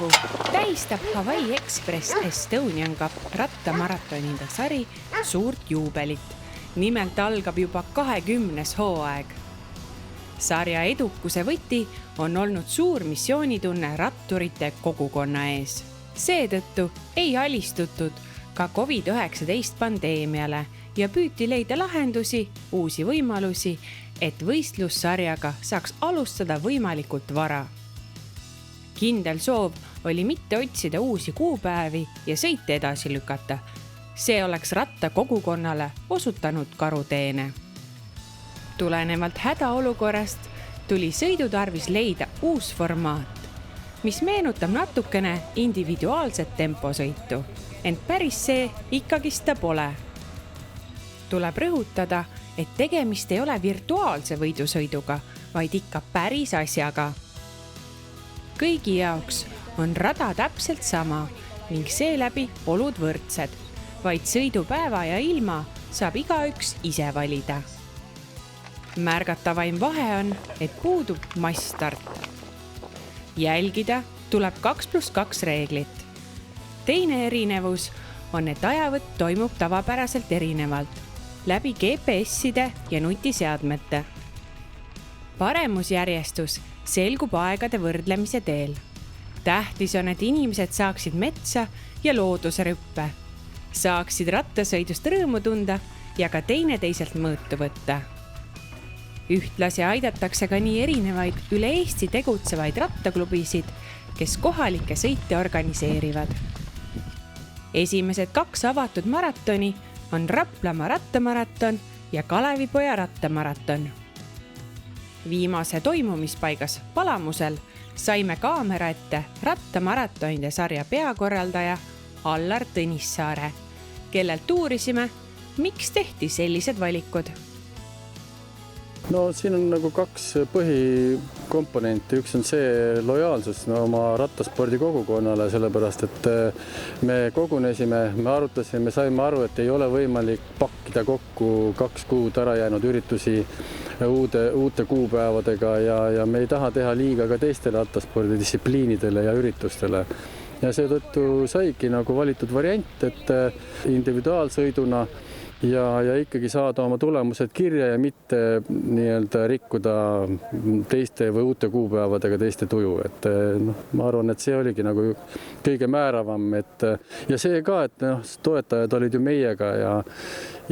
tänavu tähistab Hawaii Express Estonian Cup rattamaratonide sari suurt juubelit. Nimelt algab juba 20. hooaeg. Sarja edukuse võti on olnud suur missioonitunne ratturite kogukonna ees. Seetõttu ei alistutud ka COVID-19 pandeemiale ja püüti leida lahendusi, uusi võimalusi, et võistlussarjaga saaks alustada võimalikult vara. Kindel soov oli mitte otsida uusi kuupäevi ja sõite edasi lükata. See oleks ratta kogukonnale osutanud karuteene. Tulenevalt hädaolukorrast tuli sõidu tarvis leida uus formaat, mis meenutab natukene individuaalset temposõitu, ent päris see ikkagist ta pole. Tuleb rõhutada, et tegemist ei ole virtuaalse võidusõiduga, vaid ikka päris asjaga. Kõigi jaoks on rada täpselt sama ning seeläbi olud võrdsed, vaid sõidupäeva ja ilma saab igaüks ise valida. Märgatavaim vahe on, et puudub massstart. Jälgida tuleb 2+2 reeglit. Teine erinevus on, et ajavõtt toimub tavapäraselt erinevalt, läbi GPS-ide ja nutiseadmete. Paremusjärjestus selgub aegade võrdlemise teel. Tähtis on, et inimesed saaksid metsa ja looduse rüppe, saaksid rattasõidust rõõmu tunda ja ka teineteiselt mõõtu võtta. Ühtlasi aidatakse ka nii erinevaid üle Eesti tegutsevaid rattaklubisid, kes kohalikke sõite organiseerivad. Esimesed 2 avatud maratoni on Raplamaa rattamaraton ja Kalevipoja rattamaraton. Viimase toimumispaigas Palamusel saime kaamera ette rattamaratonide sarja peakorraldaja Allar Tõnissaare, kellelt uurisime, miks tehti sellised valikud. No siin on nagu 2 põhikomponenti. Üks on see lojaalsus oma rattaspordi kogukonnale, sellepärast et me kogunesime, me arutasime, saime aru, et ei ole võimalik pakkida kokku 2 kuud ära jäänud üritusi uute kuupäevadega ja me ei taha teha liiga ka teistele rattaspordidistsipliinidele ja üritustele. Ja seetõttu saigi nagu valitud variant, et individuaalsõiduna ja ikkagi saada oma tulemused kirja ja mitte nii-öelda rikkuda teiste või uute kuupäevadega teiste tuju. Et ma arvan, et see oligi nagu kõige määravam, ja see ka, et toetajad olid ju meiega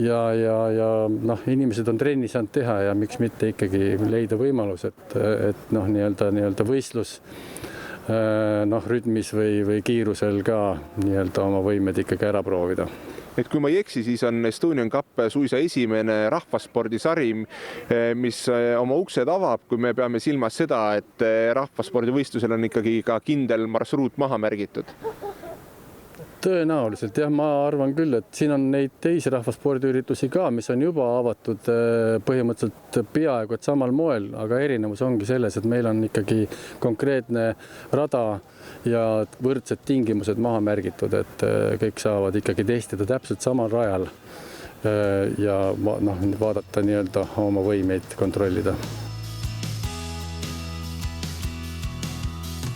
ja inimesed on trenni saanud teha ja miks mitte ikkagi leida võimalus, et nii-öelda võistlus rütmis või kiirusel ka nii-öelda oma võimed ikkagi ära proovida. Et kui ma ei eksi, siis on Estonian Cup suisa esimene rahvaspordisari, mis oma uksed avab, kui me peame silmas seda, et rahvaspordivõistlusel on ikkagi ka kindel marsruut maha märgitud. Tõenäoliselt, jah, ma arvan küll, et siin on neid teisi rahvaspordiüritusi ka, mis on juba avatud põhimõtteliselt peaaegu et samal moel, aga erinevus ongi selles, et meil on ikkagi konkreetne rada ja võrdsed tingimused maha märgitud, et kõik saavad ikkagi testida täpselt samal rajal ja vaadata nii-öelda oma võimeid kontrollida.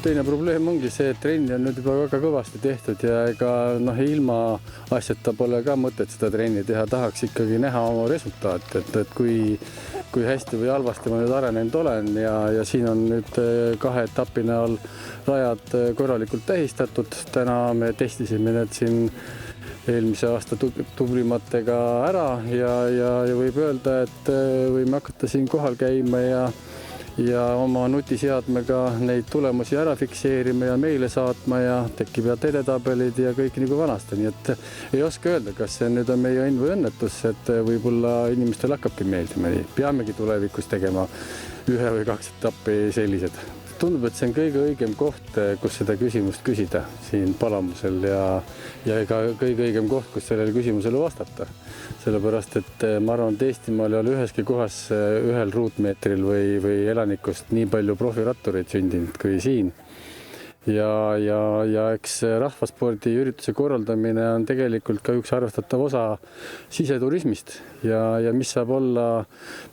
Teine probleem ongi see, et trenni on nüüd juba väga kõvasti tehtud ja ega ilma asjata pole ka mõtet seda trenni teha. Tahaks ikkagi näha oma resultaat, et kui hästi või halvasti ma nüüd arenenud olen ja siin on nüüd 2 etapi näol rajad korralikult tähistatud. Täna me testisime need siin eelmise aasta tublimatega ära ja võib öelda, et võime hakata siin kohal käima ja oma nutiseadmega neid tulemusi ära fikseerima ja meile saatma ja tekib edetabelid ja kõik nagu vanasti. Nii et ei oska öelda, kas see nüüd on meie õnn või õnnetus, et võib-olla inimestel hakkabki meeldima. Peamegi tulevikus tegema 1 või 2 etappi sellised. Tundub, et see on kõige õigem koht, kus seda küsimust küsida siin Palamusel ja ka kõige õigem koht, kus sellele küsimusele vastata. Sellepärast, et ma arvan, et Eestimaal ei ole üheski kohas 1 ruutmeetril või elanikust nii palju profirattureid sündinud kui siin. ja eks rahvaspordiürituse korraldamine on tegelikult ka üks arvestatav osa siseturismist ja mis saab olla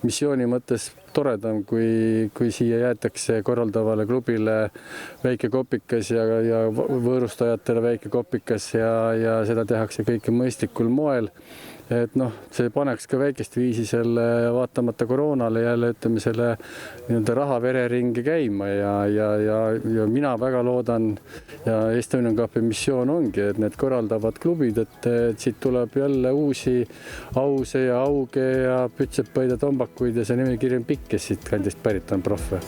missiooni mõttes toredam, kui siia jäetakse korraldavale klubile väike kopikas ja võõrustajatele väike kopikas ja seda tehakse kõike mõistlikul moel. Et noh, see paneks ka väikest viisi selle vaatamata koroonale jälle ütleme selle nii-öelda raha vereringi käima ja mina väga loodan ja Estonian Cupi missioon ongi, et need korraldavad klubid, et siit tuleb jälle uusi Ause ja Auge ja Pütsepaid ja Tombakuid ja see nimekiri on pikk, kes siit kandist pärit on proffe.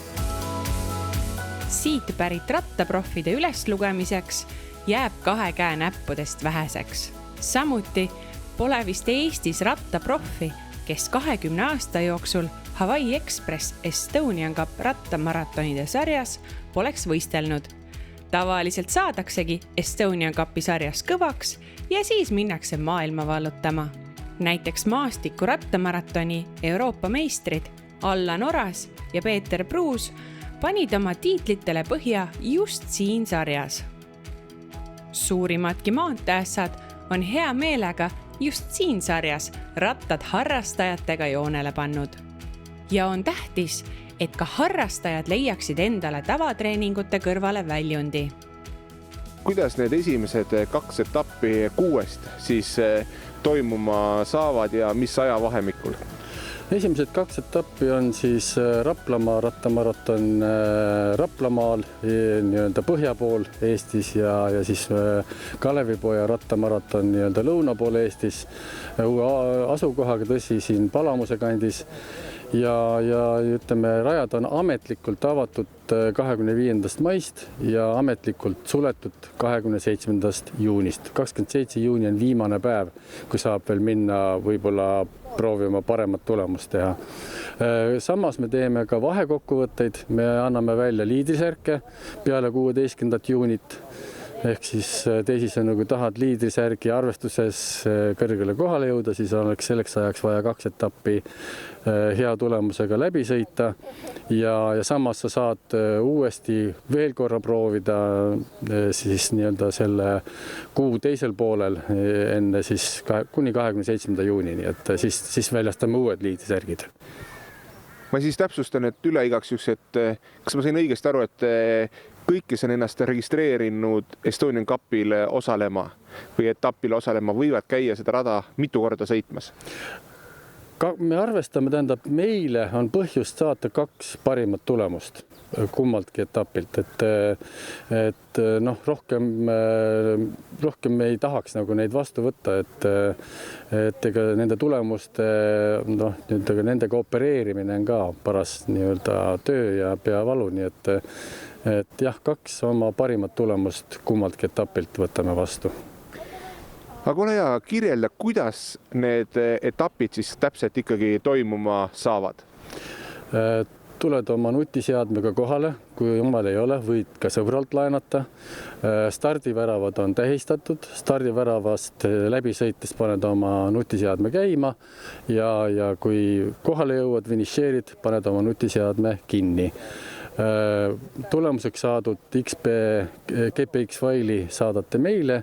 Siit pärit rattaproffide üles lugemiseks jääb 2 käe näppudest väheseks. Samuti pole vist Eestis rattaproffi, kes 20 aasta jooksul Hawaii Express Estonian Cup rattamaratonide sarjas poleks võistelnud. Tavaliselt saadaksegi Estonian Cupi sarjas kõvaks ja siis minnakse maailma vallutama. Näiteks maastiku rattamaratoni Euroopa meistrid Allan Oras ja Peeter Pruus panid oma tiitlitele põhja just siin sarjas. Suurimadki maanteässad on hea meelega just siin sarjas rattad harrastajatega joonele pannud. Ja on tähtis, et ka harrastajad leiaksid endale tavatreeningute kõrvale väljundi. Kuidas need esimesed 2 etappi 6 siis toimuma saavad ja mis ajavahemikul? Esimesed 2 etappi on siis Raplamaa rattamaraton Raplamaal nii-öelda põhja pool Eestis ja siis Kalevipoja rattamaraton nii-öelda lõuna pool Eestis uue asukohaga tõsi siin Palamuse kandis ja ütleme, rajad on ametlikult avatud 25. maist ja ametlikult suletud 27. juunist. 27. juuni on viimane päev, kui saab veel minna võib-olla proovima paremat tulemust teha. Samas me teeme ka vahekokkuvõtteid, me anname välja liidrisärke peale 16. juunit. Ehk siis teisisõnu, kui tahad liidrisärgi arvestuses kõrgele kohale jõuda, siis oleks selleks ajaks vaja 2 etappi hea tulemusega läbi sõita ja samas sa saad uuesti veel korra proovida siis nii-öelda selle kuu teisel poolel enne siis kuni 27. juunini, et siis väljastame uued liidrisärgid. Ma siis täpsustan, et üle igaks juks, et kas ma sain õigesti aru, et kõik, kes on ennast registreerinud Estonian Cupile osalema või etapile osalema, võivad käia seda rada mitu korda sõitmas? Me arvestame, tähendab, meile on põhjust saata 2 parimat tulemust kummaltki etapilt, et noh, rohkem me ei tahaks nagu neid vastu võtta, et ega nende tulemuste, noh, nendega opereerimine on ka paras nii-öelda töö ja peavalu, nii et jah, 2 oma parimat tulemust kummaltki etapilt võtame vastu. Aga ole hea, kirjelda, kuidas need etapid siis täpselt ikkagi toimuma saavad? Tuled oma nutiseadmega kohale, kui omal ei ole, võid ka sõbralt laenata. Stardiväravad on tähistatud, stardiväravast läbi sõites paned oma nutiseadme käima ja kui kohale jõuad, finišeerid, paned oma nutiseadme kinni. Tulemuseks saadud GPX faili saadate meile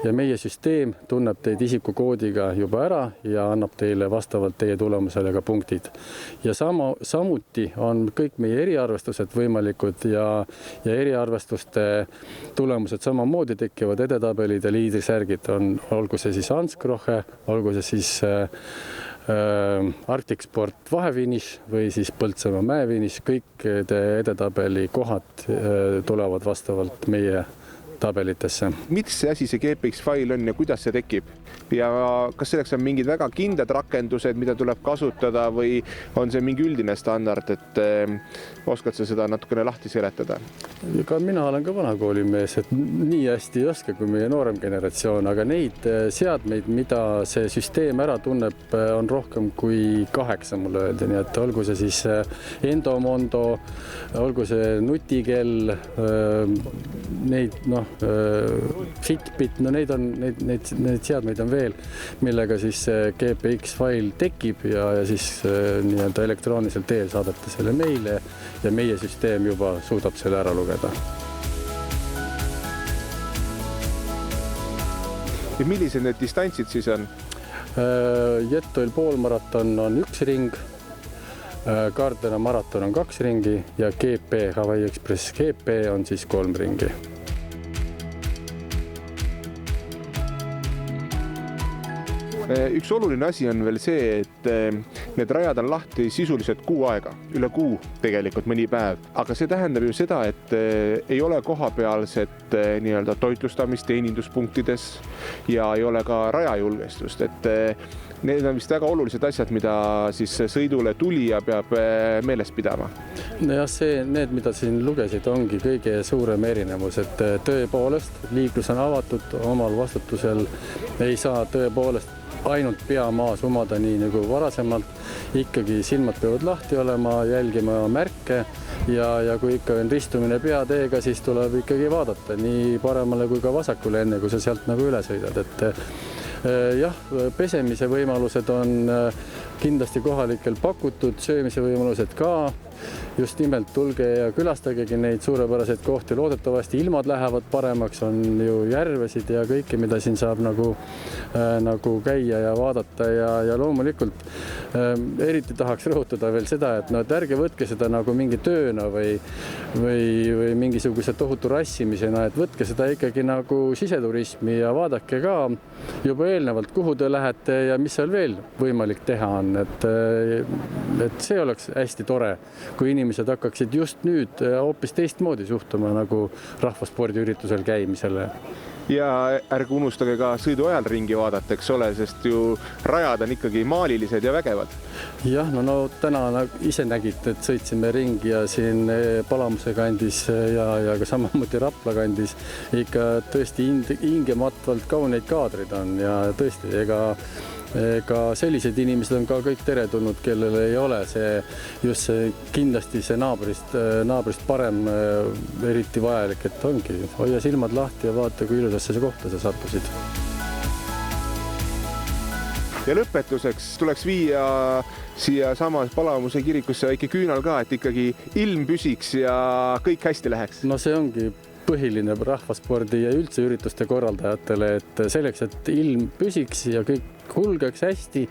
ja meie süsteem tunneb teid isikukoodiga juba ära ja annab teile vastavalt teie tulemusele ka punktid. Ja samuti on kõik meie eriarvestused võimalikud ja eriarvestuste tulemused samamoodi tekivad edetabelid ja liidrisärgid on, olgu see siis Ansgrohe, olgu see siis Arctic Sport vahefiniš või siis Põltsamaa mäefiniš, kõik edetabeli kohad tulevad vastavalt meie tabelitesse. Mis see asi see GPX fail on ja kuidas see tekib? Ja kas selleks on mingid väga kindlad rakendused, mida tuleb kasutada või on see mingi üldine standard, et oskad sa seda natukene lahti seletada? Ka mina olen ka vanakoolimees, et nii hästi ei oska kui meie noorem generatsioon, aga neid seadmeid, mida see süsteem ära tunneb, on rohkem kui 8 mulle öeldi, nii et olgu see siis Endomondo, olgu see nutikell, neid Fitbit, neid seadmeid on veel, millega siis GPX fail tekib ja siis nii-öelda elektroonilisel teel saadate selle meile ja meie süsteem juba suudab selle ära lugeda. Ja millised need distantsid siis on? Jettoil poolmaraton on 1 ring, Gardena maraton on 2 ringi ja GP Hawaii Express GP on siis 3 ringi. Üks oluline asi on veel see, et need rajad on lahti sisuliselt kuu aega, üle kuu tegelikult mõni päev, aga see tähendab ju seda, et ei ole kohapealset nii-öelda toitlustamist teeninduspunktides ja ei ole ka rajajulgestust, et need on vist väga olulised asjad, mida siis sõidule tulija peab meeles pidama. Ja need, mida siin lugesid, ongi kõige suurem erinevus, et tõepoolest liiklus on avatud, omal vastutusel ei saa tõepoolest ainult pea maas umada nii nagu varasemalt, ikkagi silmad peavad lahti olema, jälgima märke ja kui ikka on ristumine peateega, siis tuleb ikkagi vaadata nii paremale kui ka vasakule, enne kui sa sealt nagu üle sõidad, et jah, pesemise võimalused on kindlasti kohalikel pakutud, söömise võimalused ka. Just nimelt tulge ja külastagegi neid suurepäraseid kohti. Loodetavasti ilmad lähevad paremaks, on ju järvesid ja kõike, mida siin saab nagu käia ja vaadata ja loomulikult eriti tahaks rõhutada veel seda, et ärge võtke seda nagu mingi tööna või mingisuguse tohutu rassimisena, et võtke seda ikkagi nagu siseturismi ja vaadake ka juba eelnevalt, kuhu te lähete ja mis seal veel võimalik teha on, et see oleks hästi tore, kui inimesed hakkaksid just nüüd hoopis teistmoodi suhtuma nagu rahvaspordiüritusel käimisele. Ja ärge unustage ka sõidu ajal ringi vaadata, eks ole, sest ju rajad on ikkagi maalilised ja vägevad. Jah, no täna ise nägite, et sõitsime ringi ja siin Palamuse kandis ja ka samamoodi Rapla kandis ikka tõesti hingematvalt kauneid kaadrid on ja tõesti, ega sellised inimesed on ka kõik teretulnud, kellel ei ole kindlasti see naabrist parem eriti vajalik, et ongi, hoia silmad lahti ja vaata, kui ilusasse kohta sa sattusid. Ja lõpetuseks tuleks viia siia samas Palamuse kirikusse väike küünal ka, et ikkagi ilm püsiks ja kõik hästi läheks. No see ongi põhiline rahvaspordi ja üldse ürituste korraldajatele, et selleks, et ilm püsiks ja kõik kulgeks hästi,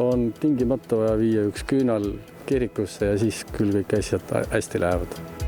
on tingimata vaja viia üks küünal kirikusse ja siis küll kõik asjad hästi lähevad.